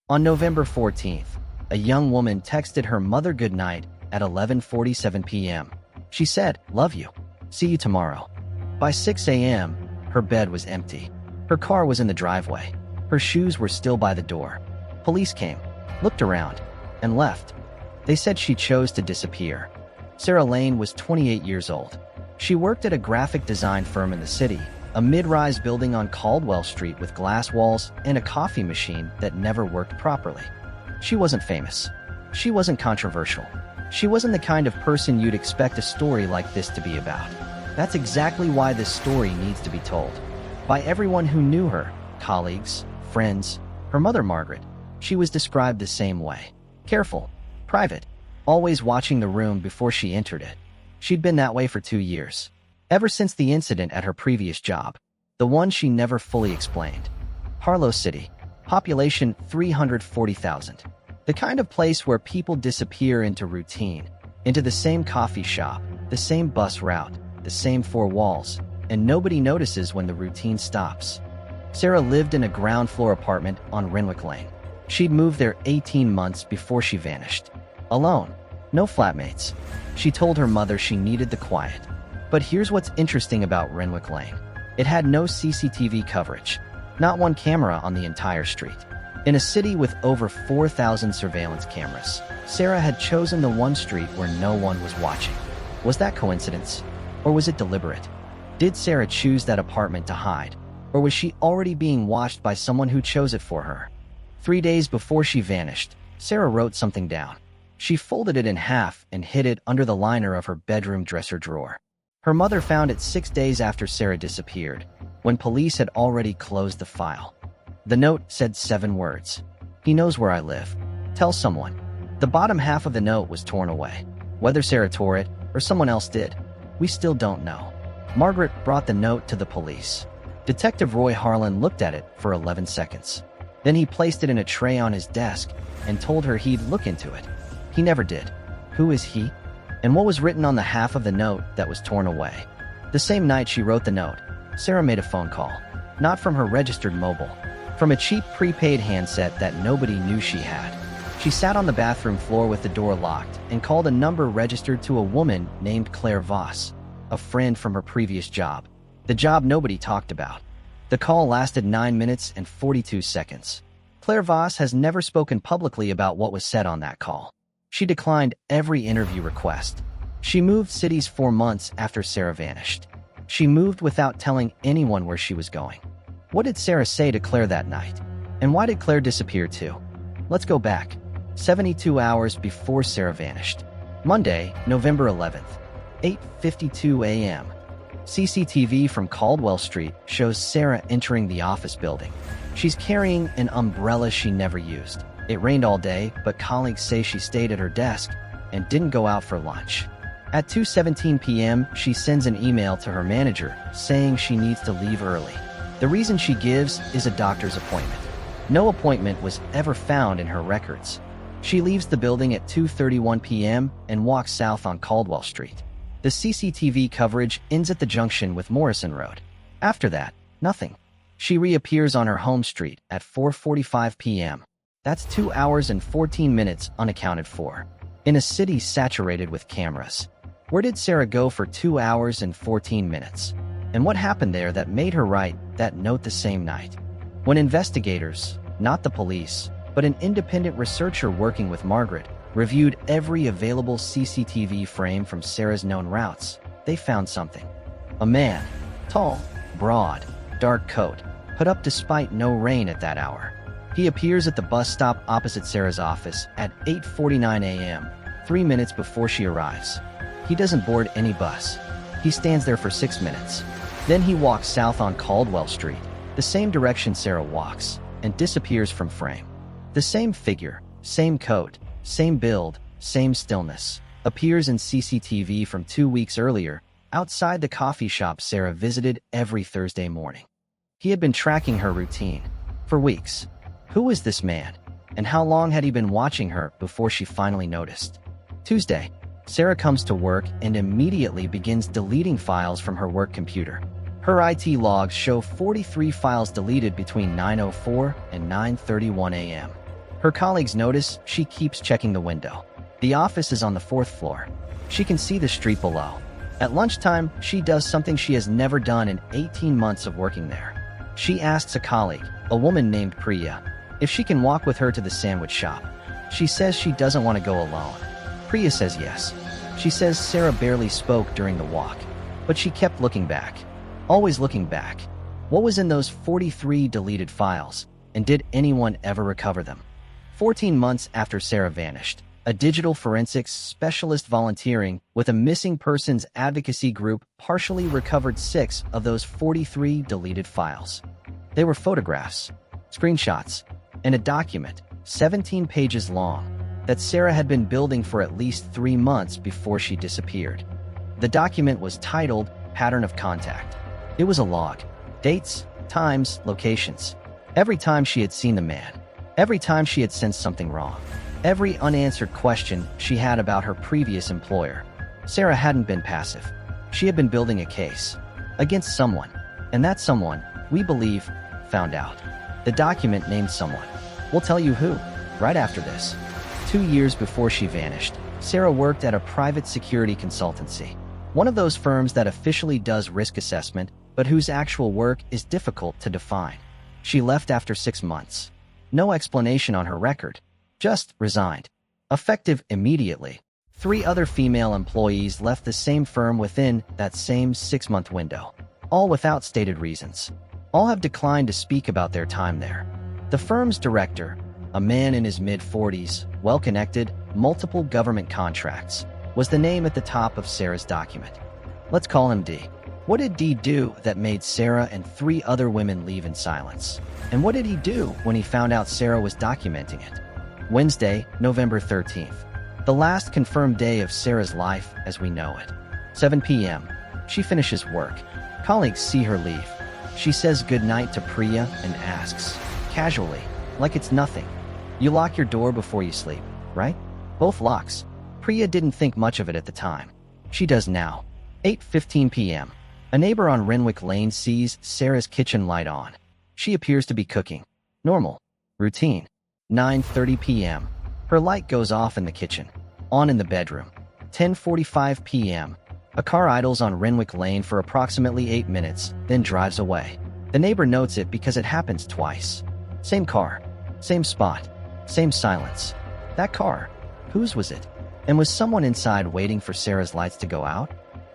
On November 14th, a young woman texted her mother goodnight at 11:47 p.m. She said, "Love you. See you tomorrow." By 6 a.m., her bed was empty. Her car was in the driveway. Her shoes were still by the door. Police came, looked around, and left. They said she chose to disappear. Sarah Laine was 28 years old. She worked at a graphic design firm in the city, a mid-rise building on Caldwell Street with glass walls and a coffee machine that never worked properly. She wasn't famous. She wasn't controversial. She wasn't the kind of person you'd expect a story like this to be about. That's exactly why this story needs to be told. By everyone who knew her, colleagues, friends, her mother Margaret, she was described the same way. Careful, private, always watching the room before she entered it. She'd been that way for 2 years. Ever since the incident at her previous job, the one she never fully explained. Harlow City, population 340,000. The kind of place where people disappear into routine, into the same coffee shop, the same bus route, the same four walls, and nobody notices when the routine stops. Sarah lived in a ground floor apartment on Renwick Lane. She'd moved there 18 months before she vanished. Alone, no flatmates. She told her mother she needed the quiet. But here's what's interesting about Renwick Lane. It had no CCTV coverage, not one camera on the entire street. In a city with over 4,000 surveillance cameras, Sarah had chosen the one street where no one was watching. Was that coincidence? Or was it deliberate? Did Sarah choose that apartment to hide? Or was she already being watched by someone who chose it for her? 3 days before she vanished, Sarah wrote something down. She folded it in half and hid it under the liner of her bedroom dresser drawer. Her mother found it 6 days after Sarah disappeared, when police had already closed the file. The note said 7 words. "He knows where I live. Tell someone." The bottom half of the note was torn away. Whether Sarah tore it or someone else did, we still don't know. Margaret brought the note to the police. Detective Roy Harlan looked at it for 11 seconds. Then he placed it in a tray on his desk and told her he'd look into it. He never did. Who is he? And what was written on the half of the note that was torn away? The same night she wrote the note, Sarah made a phone call. Not from her registered mobile. From a cheap prepaid handset that nobody knew she had. She sat on the bathroom floor with the door locked and called a number registered to a woman named Claire Voss, a friend from her previous job. The job nobody talked about. The call lasted 9 minutes and 42 seconds. Claire Voss has never spoken publicly about what was said on that call. She declined every interview request. She moved cities 4 months after Sarah vanished. She moved without telling anyone where she was going. What did Sarah say to Claire that night? And why did Claire disappear too? Let's go back. 72 hours before Sarah vanished. Monday, November 11th, 8:52 a.m. CCTV from Caldwell Street shows Sarah entering the office building. She's carrying an umbrella she never used. It rained all day, but colleagues say she stayed at her desk and didn't go out for lunch. At 2:17 p.m., she sends an email to her manager saying she needs to leave early. The reason she gives is a doctor's appointment. No appointment was ever found in her records. She leaves the building at 2:31 p.m. and walks south on Caldwell Street. The CCTV coverage ends at the junction with Morrison Road. After that, nothing. She reappears on her home street at 4:45 p.m. That's 2 hours and 14 minutes unaccounted for. In a city saturated with cameras. Where did Sarah go for 2 hours and 14 minutes? And what happened there that made her write that note the same night? When investigators, not the police, but an independent researcher working with Margaret, reviewed every available CCTV frame from Sarah's known routes, they found something. A man, tall, broad, dark coat, put up despite no rain at that hour. He appears at the bus stop opposite Sarah's office at 8:49 a.m., 3 minutes before she arrives. He doesn't board any bus. He stands there for 6 minutes. Then he walks south on Caldwell Street, the same direction Sarah walks, and disappears from frame. The same figure, same coat, same build, same stillness, appears in CCTV from 2 weeks earlier, outside the coffee shop Sarah visited every Thursday morning. He had been tracking her routine for weeks. Who was this man? And how long had he been watching her before she finally noticed? Tuesday, Sarah comes to work and immediately begins deleting files from her work computer. Her IT logs show 43 files deleted between 9:04 and 9:31 a.m. Her colleagues notice she keeps checking the window. The office is on the 4th floor. She can see the street below. At lunchtime, she does something she has never done in 18 months of working there. She asks a colleague, a woman named Priya, if she can walk with her to the sandwich shop. She says she doesn't want to go alone. Priya says yes. She says Sarah barely spoke during the walk, but she kept looking back. Always looking back. What was in those 43 deleted files, and did anyone ever recover them? 14 months after Sarah vanished, a digital forensics specialist volunteering with a missing persons advocacy group partially recovered 6 of those 43 deleted files. They were photographs, screenshots, and a document, 17 pages long, that Sarah had been building for at least 3 months before she disappeared. The document was titled Pattern of Contact. It was a log. Dates, times, locations. Every time she had seen the man. Every time she had sensed something wrong. Every unanswered question she had about her previous employer. Sarah hadn't been passive. She had been building a case. Against someone. And that someone, we believe, found out. The document named someone. We'll tell you who, right after this. 2 years before she vanished, Sarah worked at a private security consultancy. One of those firms that officially does risk assessment, but whose actual work is difficult to define. She left after 6 months. No explanation on her record. Just resigned. Effective immediately. 3 other female employees left the same firm within that same 6-month window. All without stated reasons. All have declined to speak about their time there. The firm's director, a man in his mid-40s, well-connected, multiple government contracts, was the name at the top of Sarah's document. Let's call him D. What did D do that made Sarah and 3 other women leave in silence? And what did he do when he found out Sarah was documenting it? Wednesday, November 13th. The last confirmed day of Sarah's life as we know it. 7 p.m. She finishes work. Colleagues see her leave. She says goodnight to Priya and asks, casually, like it's nothing, "You lock your door before you sleep, right?" Both locks. Priya didn't think much of it at the time. She does now. 8:15 p.m. A neighbor on Renwick Lane sees Sarah's kitchen light on. She appears to be cooking. Normal. Routine. 9:30 p.m. Her light goes off in the kitchen. On in the bedroom. 10:45 p.m. A car idles on Renwick Lane for approximately 8 minutes, then drives away. The neighbor notes it because it happens twice. Same car. Same spot. Same silence. That car. Whose was it? And was someone inside waiting for Sarah's lights to go out?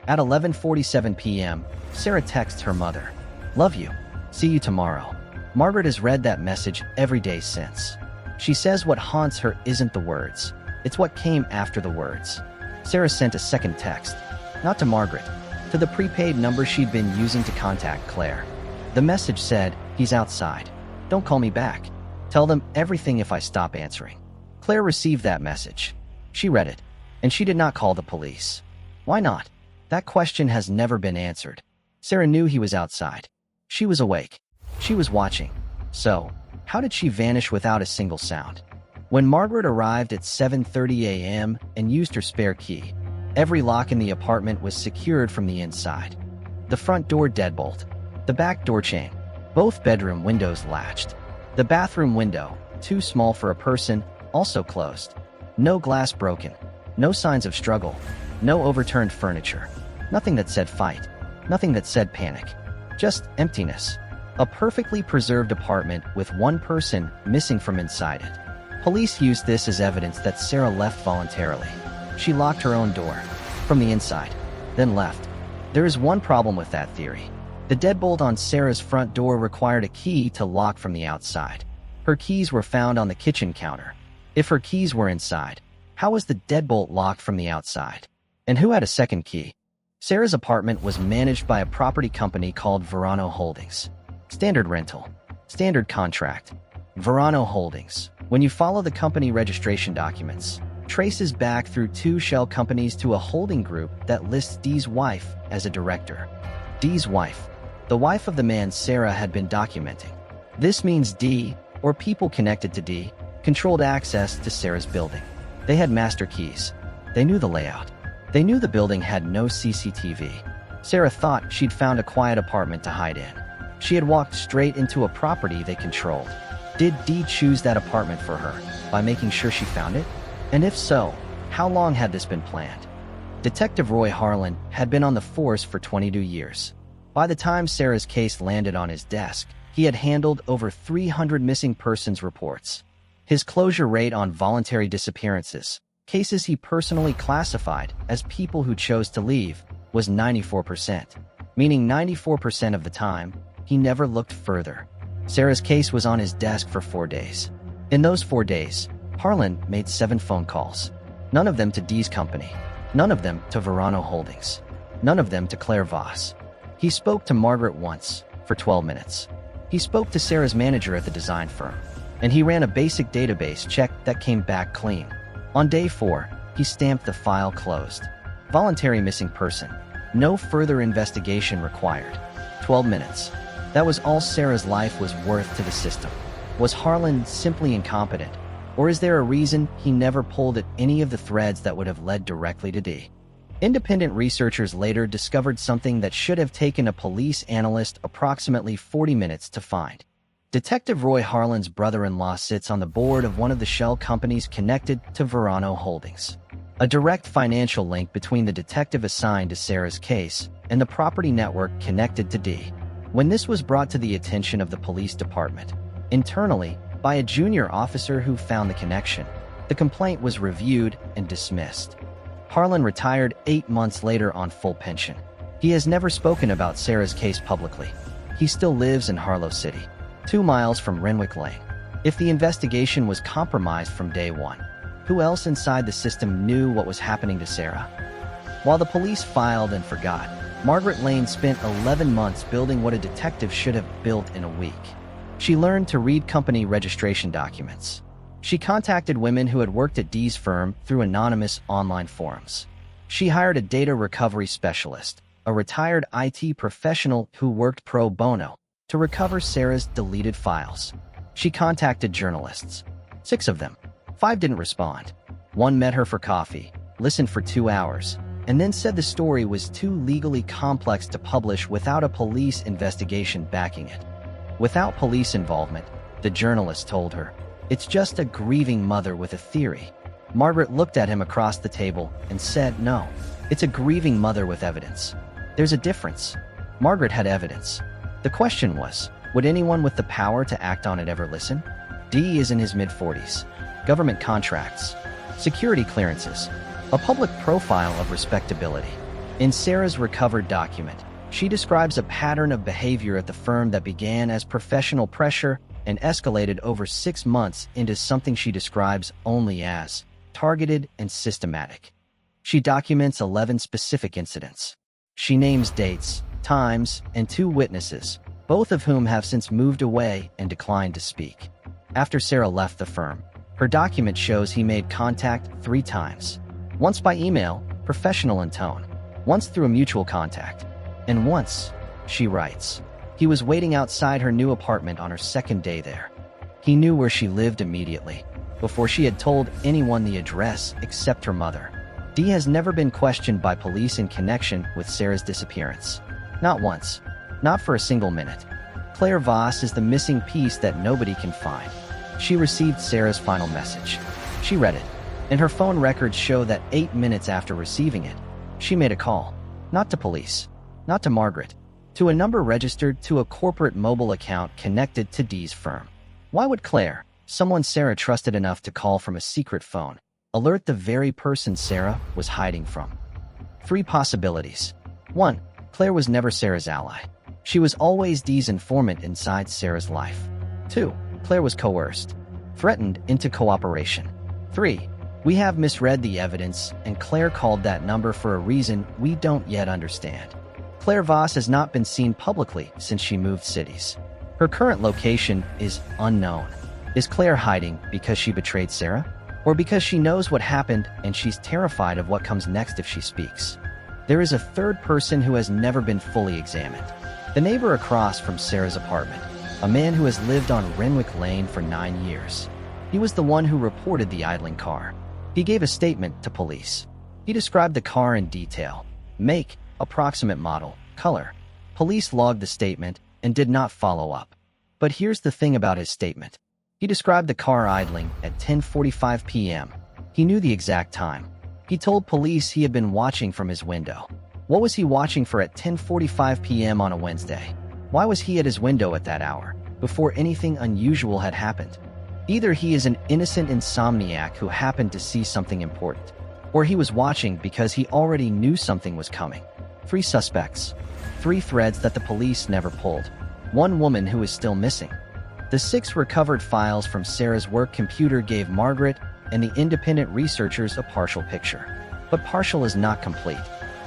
At 11:47 p.m., Sarah texts her mother, "Love you. See you tomorrow." Margaret has read that message every day since. She says what haunts her isn't the words. It's what came after the words. Sarah sent a second text. Not to Margaret. To the prepaid number she'd been using to contact Claire. The message said, "He's outside. Don't call me back. Tell them everything if I stop answering." Claire received that message. She read it, and she did not call the police. Why not? That question has never been answered. Sarah knew he was outside. She was awake. She was watching. So, how did she vanish without a single sound? When Margaret arrived at 7:30 a.m. and used her spare key, every lock in the apartment was secured from the inside. The front door deadbolt. The back door chain. Both bedroom windows latched. The bathroom window, too small for a person, also closed. No glass broken. No signs of struggle. No overturned furniture. Nothing that said fight. Nothing that said panic. Just emptiness. A perfectly preserved apartment with one person missing from inside it. Police used this as evidence that Sarah left voluntarily. She locked her own door from the inside, then left. There is one problem with that theory. The deadbolt on Sarah's front door required a key to lock from the outside. Her keys were found on the kitchen counter. If her keys were inside, how was the deadbolt locked from the outside? And who had a second key? Sarah's apartment was managed by a property company called Verano Holdings. Standard rental. Standard contract. Verano Holdings, when you follow the company registration documents, traces back through 2 shell companies to a holding group that lists Dee's wife as a director. Dee's wife. The wife of the man Sarah had been documenting. This means Dee, or people connected to Dee, controlled access to Sarah's building. They had master keys. They knew the layout. They knew the building had no CCTV. Sarah thought she'd found a quiet apartment to hide in. She had walked straight into a property they controlled. Did Dee choose that apartment for her by making sure she found it? And if so, how long had this been planned? Detective Roy Harlan had been on the force for 22 years. By the time Sarah's case landed on his desk, he had handled over 300 missing persons reports. His closure rate on voluntary disappearances, cases he personally classified as people who chose to leave, was 94%, meaning 94% of the time, he never looked further. Sarah's case was on his desk for 4 days. In those 4 days, Harlan made 7 phone calls. None of them to Dee's company. None of them to Verano Holdings. None of them to Claire Voss. He spoke to Margaret once, for 12 minutes. He spoke to Sarah's manager at the design firm, and he ran a basic database check that came back clean. On day 4, he stamped the file closed. Voluntary missing person. No further investigation required. 12 minutes. That was all Sarah's life was worth to the system. Was Harlan simply incompetent? Or is there a reason he never pulled at any of the threads that would have led directly to Dee? Independent researchers later discovered something that should have taken a police analyst approximately 40 minutes to find. Detective Roy Harlan's brother-in-law sits on the board of one of the shell companies connected to Verano Holdings. A direct financial link between the detective assigned to Sarah's case and the property network connected to Dee. When this was brought to the attention of the police department, internally, by a junior officer who found the connection, the complaint was reviewed and dismissed. Harlan retired 8 months later on full pension. He has never spoken about Sarah's case publicly. He still lives in Harlow City, 2 miles from Renwick Lane. If the investigation was compromised from day one, who else inside the system knew what was happening to Sarah? While the police filed and forgot, Margaret Lane spent 11 months building what a detective should have built in a week. She learned to read company registration documents. She contacted women who had worked at Dee's firm through anonymous online forums. She hired a data recovery specialist, a retired IT professional who worked pro bono, to recover Sarah's deleted files. She contacted journalists. 6 of them. 5 didn't respond. 1 met her for coffee, listened for 2 hours, and then said the story was too legally complex to publish without a police investigation backing it. Without police involvement, the journalist told her, "It's just a grieving mother with a theory." Margaret looked at him across the table and said, "No, it's a grieving mother with evidence. There's a difference." Margaret had evidence. The question was, would anyone with the power to act on it ever listen? Dee is in his mid-40s. Government contracts, security clearances, a public profile of respectability. In Sarah's recovered document, she describes a pattern of behavior at the firm that began as professional pressure and escalated over 6 months into something she describes only as targeted and systematic. She documents 11 specific incidents. She names dates, times, and 2 witnesses, both of whom have since moved away and declined to speak. After Sarah left the firm, her document shows he made contact 3 times. Once by email, professional in tone, once through a mutual contact, and once, she writes, he was waiting outside her new apartment on her 2nd day there. He knew where she lived immediately, before she had told anyone the address except her mother. Dee has never been questioned by police in connection with Sarah's disappearance. Not once. Not for a single minute. Claire Voss is the missing piece that nobody can find. She received Sarah's final message. She read it, and her phone records show that 8 minutes after receiving it, she made a call. Not to police. Not to Margaret. To a number registered to a corporate mobile account connected to Dee's firm. Why would Claire, someone Sarah trusted enough to call from a secret phone, alert the very person Sarah was hiding from? 3 possibilities. 1. Claire was never Sarah's ally. She was always Dee's informant inside Sarah's life. 2. Claire was coerced, threatened into cooperation. 3. We have misread the evidence, and Claire called that number for a reason we don't yet understand. Claire Voss has not been seen publicly since she moved cities. Her current location is unknown. Is Claire hiding because she betrayed Sarah? Or because she knows what happened and she's terrified of what comes next if she speaks? There is a 3rd person who has never been fully examined. The neighbor across from Sarah's apartment, a man who has lived on Renwick Lane for 9 years. He was the one who reported the idling car. He gave a statement to police. He described the car in detail. Make, approximate model, color. Police logged the statement and did not follow up. But here's the thing about his statement. He described the car idling at 10:45 p.m. He knew the exact time. He told police he had been watching from his window. What was he watching for at 10:45 p.m. on a Wednesday? Why was he at his window at that hour, before anything unusual had happened? Either he is an innocent insomniac who happened to see something important, or he was watching because he already knew something was coming. 3 suspects. 3 threads that the police never pulled. 1 woman who is still missing. The 6 recovered files from Sarah's work computer gave Margaret and the independent researchers a partial picture. But partial is not complete.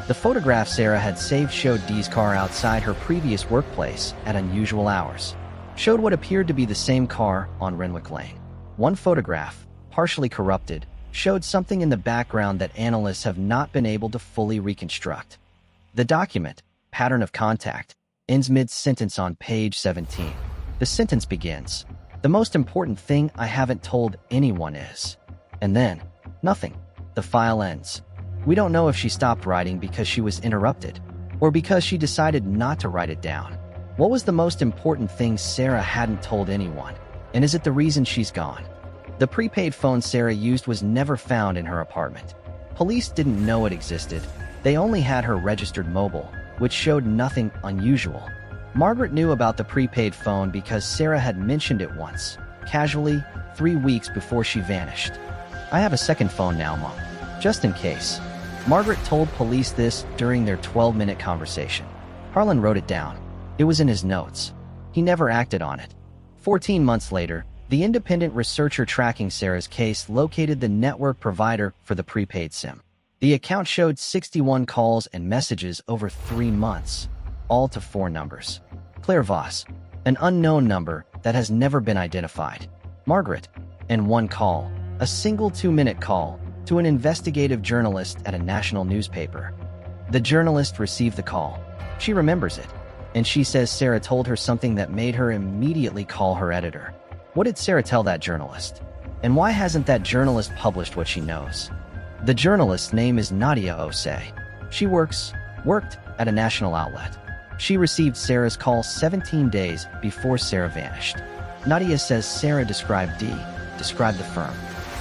The photograph Sarah had saved showed Dee's car outside her previous workplace at unusual hours. Showed what appeared to be the same car on Renwick Lane. 1 photograph, partially corrupted, showed something in the background that analysts have not been able to fully reconstruct. The document, Pattern of Contact, ends mid-sentence on page 17. The sentence begins, "The most important thing I haven't told anyone is..." And then, nothing. The file ends. We don't know if she stopped writing because she was interrupted, or because she decided not to write it down. What was the most important thing Sarah hadn't told anyone? And is it the reason she's gone? The prepaid phone Sarah used was never found in her apartment. Police didn't know it existed. They only had her registered mobile, which showed nothing unusual. Margaret knew about the prepaid phone because Sarah had mentioned it once, casually, 3 weeks before she vanished. "I have a second phone now, Mom, just in case." Margaret told police this during their 12-minute conversation. Harlan wrote it down. It was in his notes. He never acted on it. 14 months later, the independent researcher tracking Sarah's case located the network provider for the prepaid SIM. The account showed 61 calls and messages over 3 months, all to 4 numbers. Claire Voss, an unknown number that has never been identified. Margaret, and 1 call, a single 2-minute call, to an investigative journalist at a national newspaper. The journalist received the call. She remembers it, and she says Sarah told her something that made her immediately call her editor. What did Sarah tell that journalist? And why hasn't that journalist published what she knows? The journalist's name is Nadia Osei. She worked at a national outlet. She received Sarah's call 17 days before Sarah vanished. Nadia says Sarah described the firm,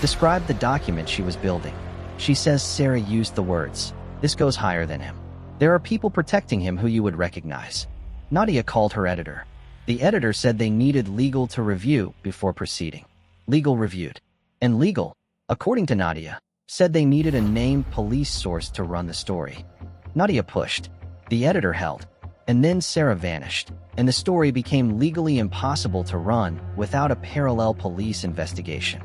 described the document she was building. She says Sarah used the words, "This goes higher than him. There are people protecting him who you would recognize." Nadia called her editor. The editor said they needed legal to review before proceeding. Legal reviewed. And legal, according to Nadia, said they needed a named police source to run the story. Nadia pushed. The editor held. And then Sarah vanished, and the story became legally impossible to run without a parallel police investigation.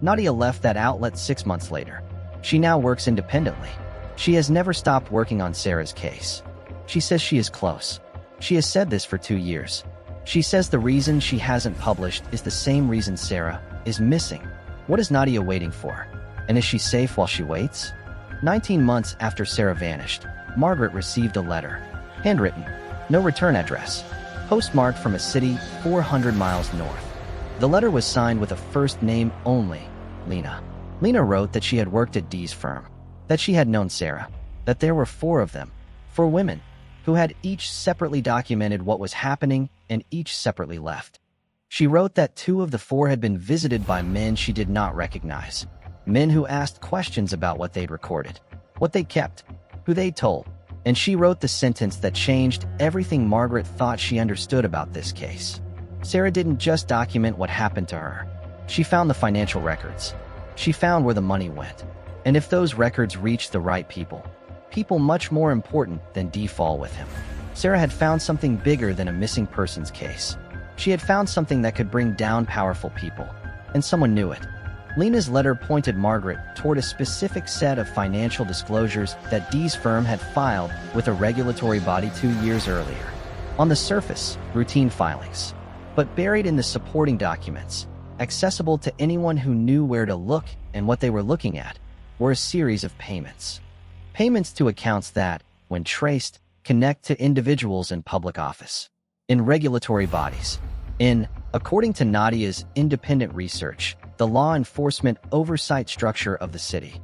Nadia left that outlet 6 months later. She now works independently. She has never stopped working on Sarah's case. She says she is close. She has said this for 2 years. She says the reason she hasn't published is the same reason Sarah is missing. What is Nadia waiting for? And is she safe while she waits? 19 months after Sarah vanished, Margaret received a letter. Handwritten. No return address. Postmarked from a city 400 miles north. The letter was signed with a first name only, Lena. Lena wrote that she had worked at Dee's firm, that she had known Sarah, that there were 4 of them, 4 women, who had each separately documented what was happening and each separately left. She wrote that 2 of the 4 had been visited by men she did not recognize, men who asked questions about what they'd recorded, what they kept, who they told, and she wrote the sentence that changed everything Margaret thought she understood about this case. Sarah didn't just document what happened to her. She found the financial records. She found where the money went. And if those records reached the right people much more important than Dee fall with him. Sarah had found something bigger than a missing persons case. She had found something that could bring down powerful people, and someone knew it. Lena's letter pointed Margaret toward a specific set of financial disclosures that Dee's firm had filed with a regulatory body 2 years earlier. On the surface, routine filings. But buried in the supporting documents, accessible to anyone who knew where to look and what they were looking at, were a series of payments. Payments to accounts that, when traced, connect to individuals in public office, in regulatory bodies, according to Nadia's independent research, the law enforcement oversight structure of the city.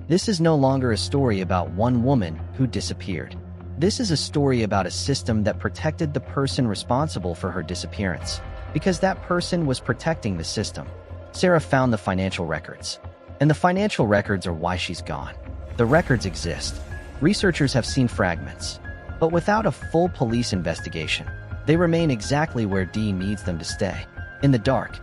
This is no longer a story about one woman who disappeared. This is a story about a system that protected the person responsible for her disappearance. because that person was protecting the system. Sarah found the financial records. And the financial records are why she's gone. The records exist. Researchers have seen fragments. But without a full police investigation, they remain exactly where Dee needs them to stay, in the dark.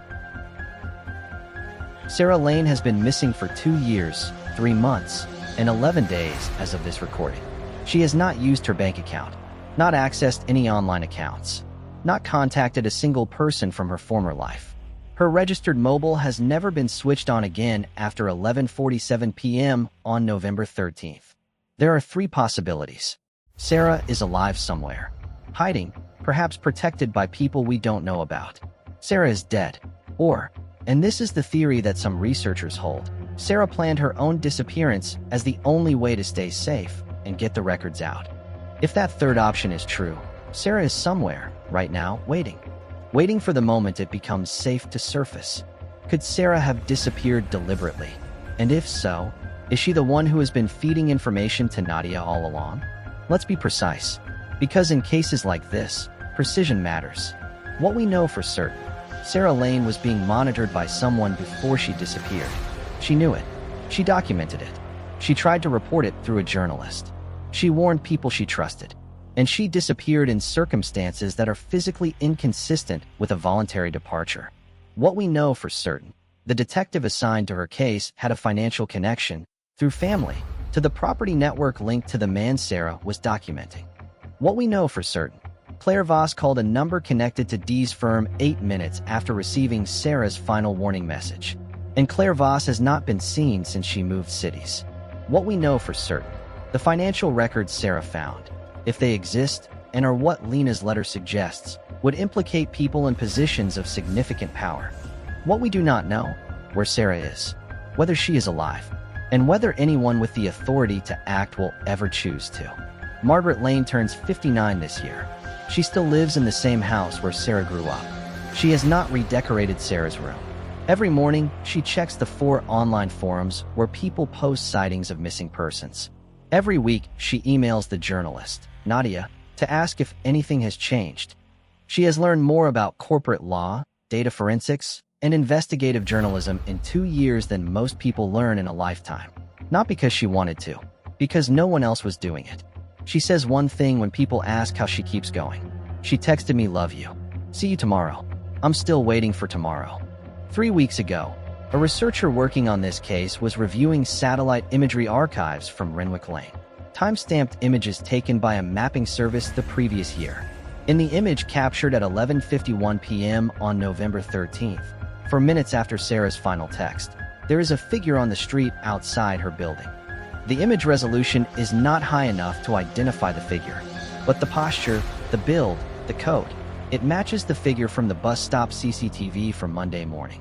Sarah Laine has been missing for 2 years, 3 months, and 11 days as of this recording. She has not used her bank account, not accessed any online accounts, not contacted a single person from her former life. Her registered mobile has never been switched on again after 11:47 p.m. on November 13th. There are 3 possibilities. Sarah is alive somewhere, hiding, perhaps protected by people we don't know about. Sarah is dead. Or, and this is the theory that some researchers hold, Sarah planned her own disappearance as the only way to stay safe and get the records out. If that third option is true, Sarah is somewhere, right now, waiting for the moment it becomes safe to surface. Could Sarah have disappeared deliberately? And if so, is she the one who has been feeding information to Nadia all along? Let's be precise, because in cases like this, precision matters. What we know for certain, Sarah Laine was being monitored by someone before she disappeared. She knew it. She documented it. She tried to report it through a journalist. She warned people she trusted. And she disappeared in circumstances that are physically inconsistent with a voluntary departure. What we know for certain, the detective assigned to her case had a financial connection, through family, to the property network linked to the man Sarah was documenting. What we know for certain, Claire Voss called a number connected to Dee's firm 8 minutes after receiving Sarah's final warning message. And Claire Voss has not been seen since she moved cities. What we know for certain, the financial records Sarah found, if they exist and are what Lena's letter suggests, would implicate people in positions of significant power. What we do not know, where Sarah is, whether she is alive, and whether anyone with the authority to act will ever choose to. Margaret Laine turns 59 this year. She still lives in the same house where Sarah grew up. She has not redecorated Sarah's room. Every morning, she checks the 4 online forums where people post sightings of missing persons. Every week, she emails the journalist, Nadia, to ask if anything has changed. She has learned more about corporate law, data forensics, and investigative journalism in 2 years than most people learn in a lifetime. Not because she wanted to, because no one else was doing it. She says one thing when people ask how she keeps going. She texted me, "Love you. See you tomorrow. I'm still waiting for tomorrow." 3 weeks ago, a researcher working on this case was reviewing satellite imagery archives from Renwick Lane, time-stamped images taken by a mapping service the previous year. In the image captured at 11:51 p.m. on November 13th, 4 minutes after Sarah's final text, there is a figure on the street outside her building. The image resolution is not high enough to identify the figure, but the posture, the build, the coat, it matches the figure from the bus stop CCTV from Monday morning.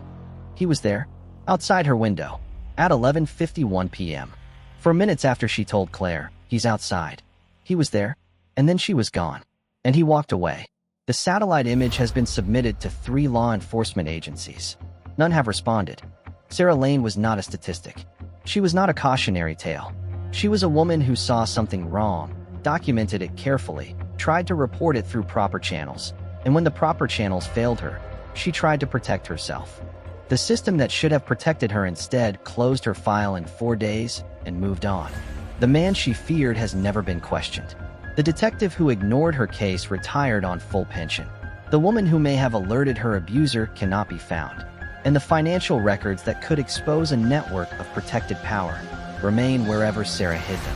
He was there, outside her window, at 11:51 p.m. 4 minutes after she told Claire, "He's outside." He was there, and then she was gone, and he walked away. The satellite image has been submitted to 3 law enforcement agencies. None have responded. Sarah Laine was not a statistic. She was not a cautionary tale. She was a woman who saw something wrong, documented it carefully, tried to report it through proper channels, and when the proper channels failed her, she tried to protect herself. The system that should have protected her instead closed her file in 4 days and moved on. The man she feared has never been questioned. The detective who ignored her case retired on full pension. The woman who may have alerted her abuser cannot be found. And the financial records that could expose a network of protected power remain wherever Sarah hid them.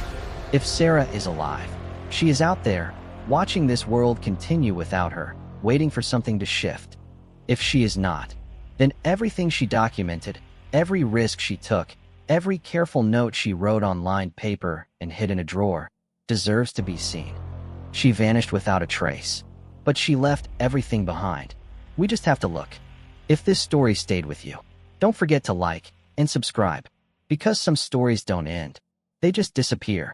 If Sarah is alive, she is out there, watching this world continue without her, waiting for something to shift. If she is not, then everything she documented, every risk she took, every careful note she wrote on lined paper and hid in a drawer, deserves to be seen. She vanished without a trace, but she left everything behind. We just have to look. If this story stayed with you, don't forget to like and subscribe, because some stories don't end. They just disappear.